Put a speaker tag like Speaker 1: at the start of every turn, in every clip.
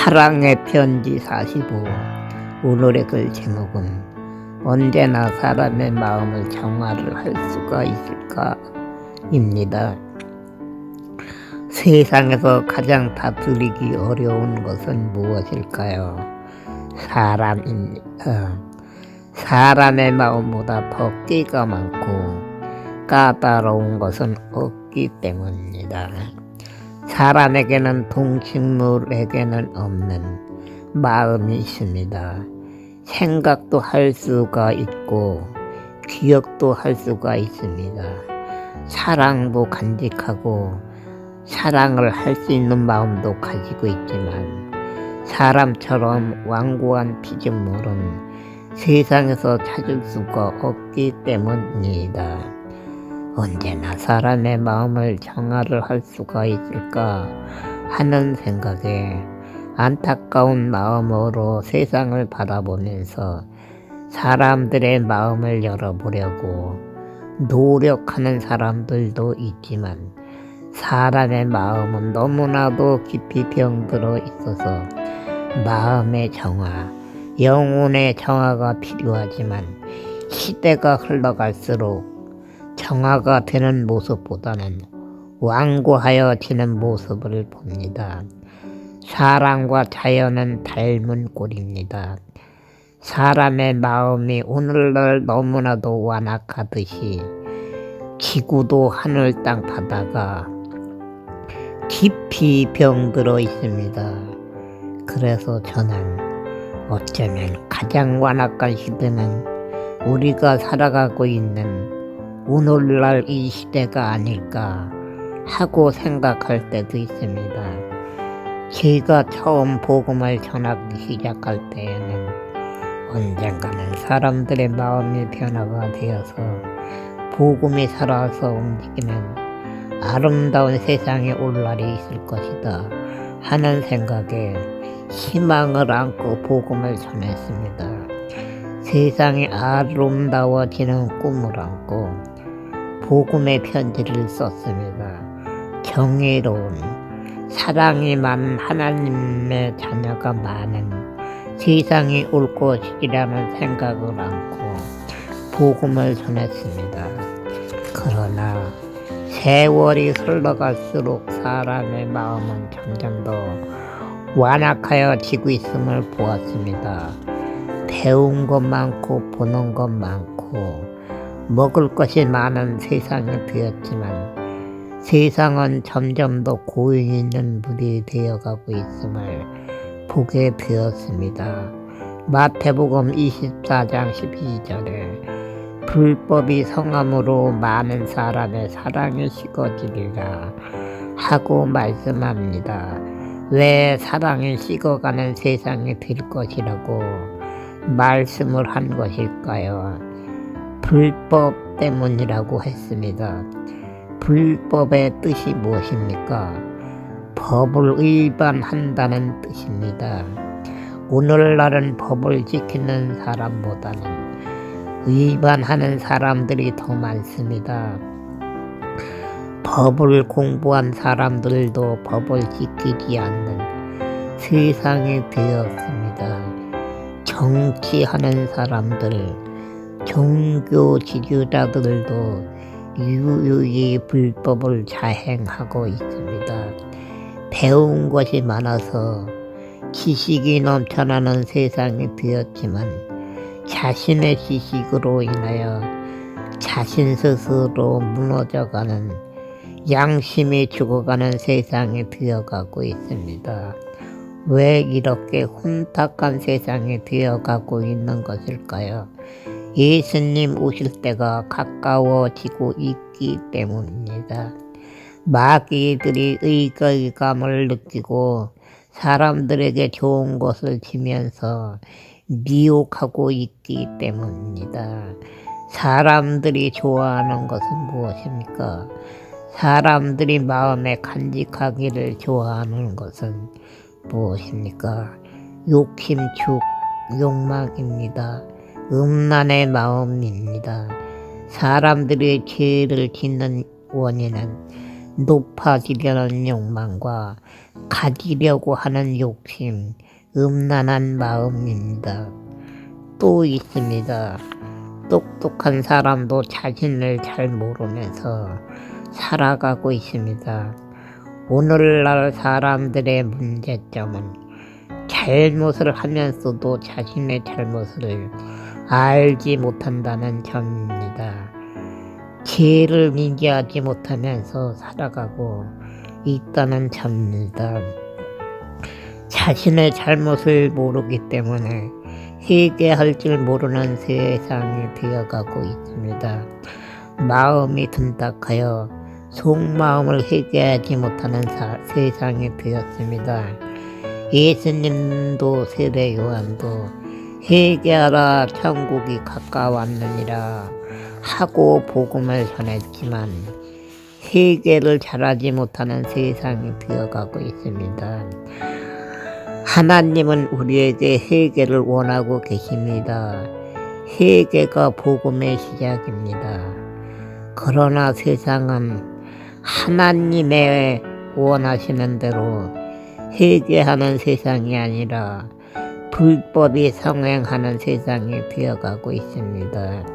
Speaker 1: 사랑의 편지 45. 오늘의 글 제목은 언제나 사람의 마음을 정화를 할 수가 있을까 입니다. 세상에서 가장 다스리기 어려운 것은 무엇일까요? 사람입니다. 사람의 마음보다 더 끼가 많고 까다로운 것은 없기 때문입니다. 사람에게는 동식물에게는 없는 마음이 있습니다. 생각도 할 수가 있고 기억도 할 수가 있습니다. 사랑도 간직하고 사랑을 할 수 있는 마음도 가지고 있지만 사람처럼 완고한 피조물은 세상에서 찾을 수가 없기 때문입니다. 언제나 사람의 마음을 정화를 할 수가 있을까 하는 생각에 안타까운 마음으로 세상을 바라보면서 사람들의 마음을 열어보려고 노력하는 사람들도 있지만 사람의 마음은 너무나도 깊이 병들어 있어서 마음의 정화, 영혼의 정화가 필요하지만 시대가 흘러갈수록 정화가 되는 모습보다는 완고하여지는 모습을 봅니다. 사람과 자연은 닮은 꼴입니다. 사람의 마음이 오늘날 너무나도 완악하듯이 지구도 하늘 땅 바다가 깊이 병들어 있습니다. 그래서 저는 어쩌면 가장 완악한 시대는 우리가 살아가고 있는 오늘날 이 시대가 아닐까 하고 생각할 때도 있습니다. 제가 처음 복음을 전하기 시작할 때에는 언젠가는 사람들의 마음이 변화가 되어서 복음이 살아서 움직이는 아름다운 세상에 올 날이 있을 것이다 하는 생각에 희망을 안고 복음을 전했습니다. 세상이 아름다워지는 꿈을 안고 복음의 편지를 썼습니다. 정의로운 사랑이 많은 하나님의 자녀가 많은 세상이 올 것이라는 생각을 안고 복음을 전했습니다. 그러나 세월이 흘러갈수록 사람의 마음은 점점 더 완악하여지고 있음을 보았습니다. 배운 것 많고 보는 것 많고 먹을 것이 많은 세상이 되었지만 세상은 점점 더 고인 있는 물이 되어가고 있음을 보게 되었습니다. 마태복음 24장 12절에 불법이 성함으로 많은 사람의 사랑이 식어지리라 하고 말씀합니다. 왜 사랑이 식어가는 세상이 될 것이라고 말씀을 한 것일까요? 불법 때문이라고 했습니다. 불법의 뜻이 무엇입니까? 법을 위반한다는 뜻입니다. 오늘날은 법을 지키는 사람보다는 위반하는 사람들이 더 많습니다. 법을 공부한 사람들도 법을 지키지 않는 세상이 되었습니다. 정치하는 사람들, 종교 지도자들도 유유히 불법을 자행하고 있습니다. 배운 것이 많아서 지식이 넘쳐나는 세상이 되었지만 자신의 지식으로 인하여 자신 스스로 무너져가는 양심이 죽어가는 세상이 되어가고 있습니다. 왜 이렇게 혼탁한 세상이 되어가고 있는 것일까요? 예수님 오실 때가 가까워지고 있기 때문입니다. 마귀들이 의거감을 느끼고 사람들에게 좋은 것을 주면서 미혹하고 있기 때문입니다. 사람들이 좋아하는 것은 무엇입니까? 사람들이 마음에 간직하기를 좋아하는 것은 무엇입니까? 욕심축, 욕망입니다. 음란의 마음입니다. 사람들이 죄를 짓는 원인은 높아지려는 욕망과 가지려고 하는 욕심, 음란한 마음입니다. 또 있습니다. 똑똑한 사람도 자신을 잘 모르면서 살아가고 있습니다. 오늘날 사람들의 문제점은 잘못을 하면서도 자신의 잘못을 알지 못한다는 점입니다. 죄를 인지하지 못하면서 살아가고 있다는 점입니다. 자신의 잘못을 모르기 때문에 회개할 줄 모르는 세상이 되어가고 있습니다. 마음이 둔탁하여 속마음을 회개하지 못하는 세상이 되었습니다. 예수님도 세례 요한도 회개하라 천국이 가까웠느니라 하고 복음을 전했지만 회개를 잘하지 못하는 세상이 되어가고 있습니다. 하나님은 우리에게 회개를 원하고 계십니다. 회개가 복음의 시작입니다. 그러나 세상은 하나님의 원하시는 대로 회개하는 세상이 아니라 불법이 성행하는 세상이 되어가고 있습니다.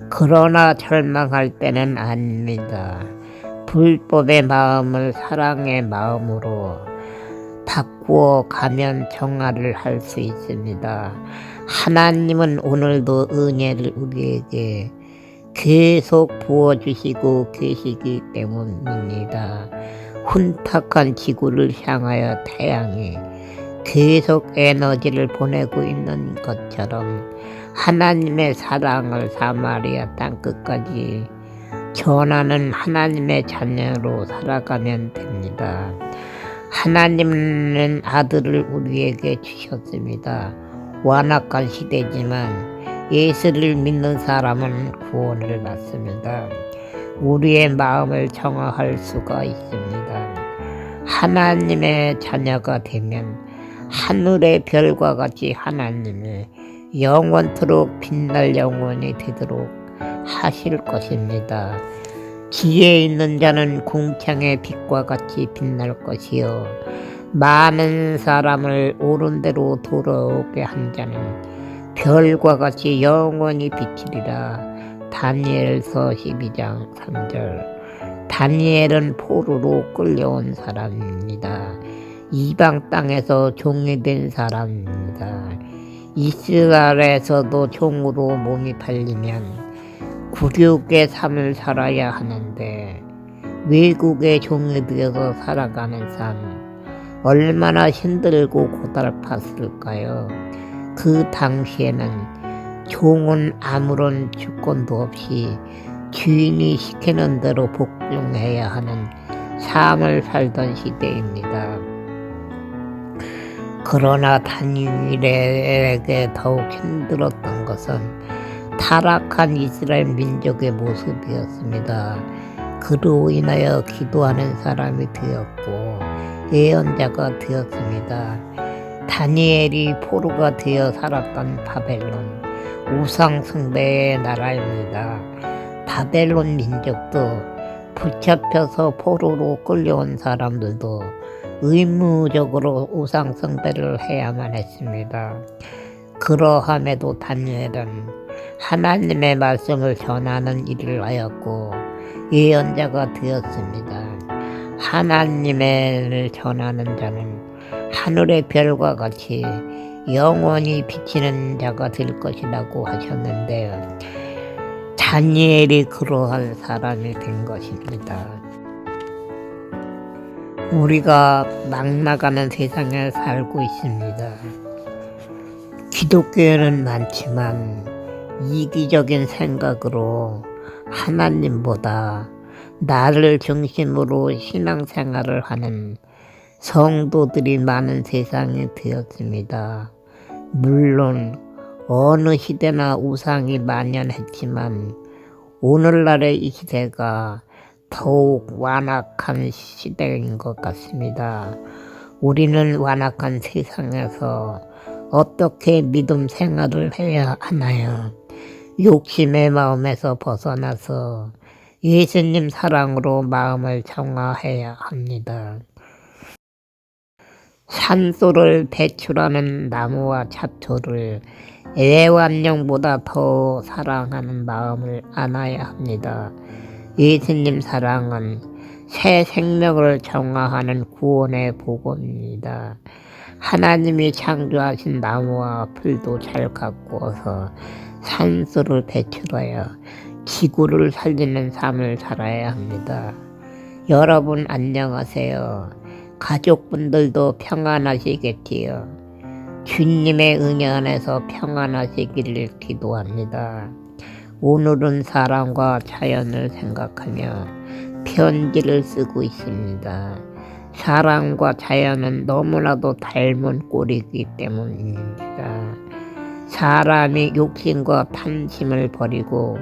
Speaker 1: 그러나 절망할 때는 아닙니다. 불법의 마음을 사랑의 마음으로 바꾸어 가면 정화를 할 수 있습니다. 하나님은 오늘도 은혜를 우리에게 계속 부어주시고 계시기 때문입니다. 혼탁한 지구를 향하여 태양이 계속 에너지를 보내고 있는 것처럼 하나님의 사랑을 사마리아 땅끝까지 전하는 하나님의 자녀로 살아가면 됩니다. 하나님은 아들을 우리에게 주셨습니다. 완악한 시대지만 예수를 믿는 사람은 구원을 받습니다. 우리의 마음을 정화할 수가 있습니다. 하나님의 자녀가 되면 하늘의 별과 같이 하나님을 영원토록 빛날 영혼이 되도록 하실 것입니다. 지혜 있는 자는 궁창의 빛과 같이 빛날 것이요 많은 사람을 옳은 대로 돌아오게 한 자는 별과 같이 영원히 비치리라. 다니엘서 12장 3절. 다니엘은 포로로 끌려온 사람입니다. 이방 땅에서 종이 된 사람입니다. 이스라엘에서도 종으로 몸이 팔리면 굴욕의 삶을 살아야 하는데 외국의 종이 되어서 살아가는 삶 얼마나 힘들고 고달팠을까요? 그 당시에는 종은 아무런 주권도 없이 주인이 시키는 대로 복종해야 하는 삶을 살던 시대입니다. 그러나 다니엘에게 더욱 힘들었던 것은 타락한 이스라엘 민족의 모습이었습니다. 그로 인하여 기도하는 사람이 되었고 예언자가 되었습니다. 다니엘이 포로가 되어 살았던 바벨론 우상 숭배의 나라입니다. 바벨론 민족도 붙잡혀서 포로로 끌려온 사람들도 의무적으로 우상 숭배를 해야만 했습니다. 그러함에도 다니엘은 하나님의 말씀을 전하는 일을 하였고 예언자가 되었습니다. 하나님의 전하는 자는 하늘의 별과 같이 영원히 비치는 자가 될 것이라고 하셨는데요. 다니엘이 그러한 사람이 된 것입니다. 우리가 막 나가는 세상에 살고 있습니다. 기독교에는 많지만 이기적인 생각으로 하나님보다 나를 중심으로 신앙생활을 하는 성도들이 많은 세상이 되었습니다. 물론 어느 시대나 우상이 만연했지만 오늘날의 이 시대가 더욱 완악한 시대인 것 같습니다. 우리는 완악한 세상에서 어떻게 믿음 생활을 해야 하나요? 욕심의 마음에서 벗어나서 예수님 사랑으로 마음을 정화해야 합니다. 산소를 배출하는 나무와 잡초를 애완용보다 더 사랑하는 마음을 안아야 합니다. 예수님 사랑은 새 생명을 정화하는 구원의 복음입니다. 하나님이 창조하신 나무와 풀도 잘 가꾸어서 산소를 배출하여 지구를 살리는 삶을 살아야 합니다. 여러분 안녕하세요. 가족분들도 평안하시겠지요. 주님의 은혜 안에서 평안하시기를 기도합니다. 오늘은 사람과 자연을 생각하며 편지를 쓰고 있습니다. 사람과 자연은 너무나도 닮은 꼴이기 때문입니다. 사람이 욕심과 탐심을 버리고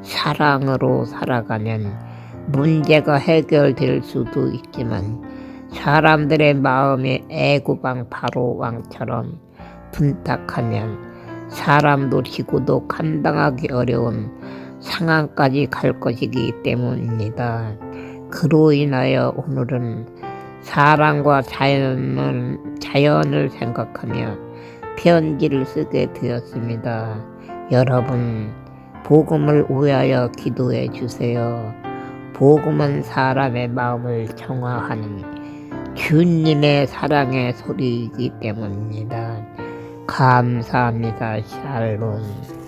Speaker 1: 사랑으로 살아가면 문제가 해결될 수도 있지만 사람들의 마음이 애구방 바로 왕처럼 분탁하면 사람도 지구도 감당하기 어려운 상황까지 갈 것이기 때문입니다. 그로 인하여 오늘은 사람과 자연을 생각하며 편지를 쓰게 되었습니다. 여러분, 복음을 위하여 기도해 주세요. 복음은 사람의 마음을 정화하는 주님의 사랑의 소리이기 때문입니다. 감사합니다. 샬롬.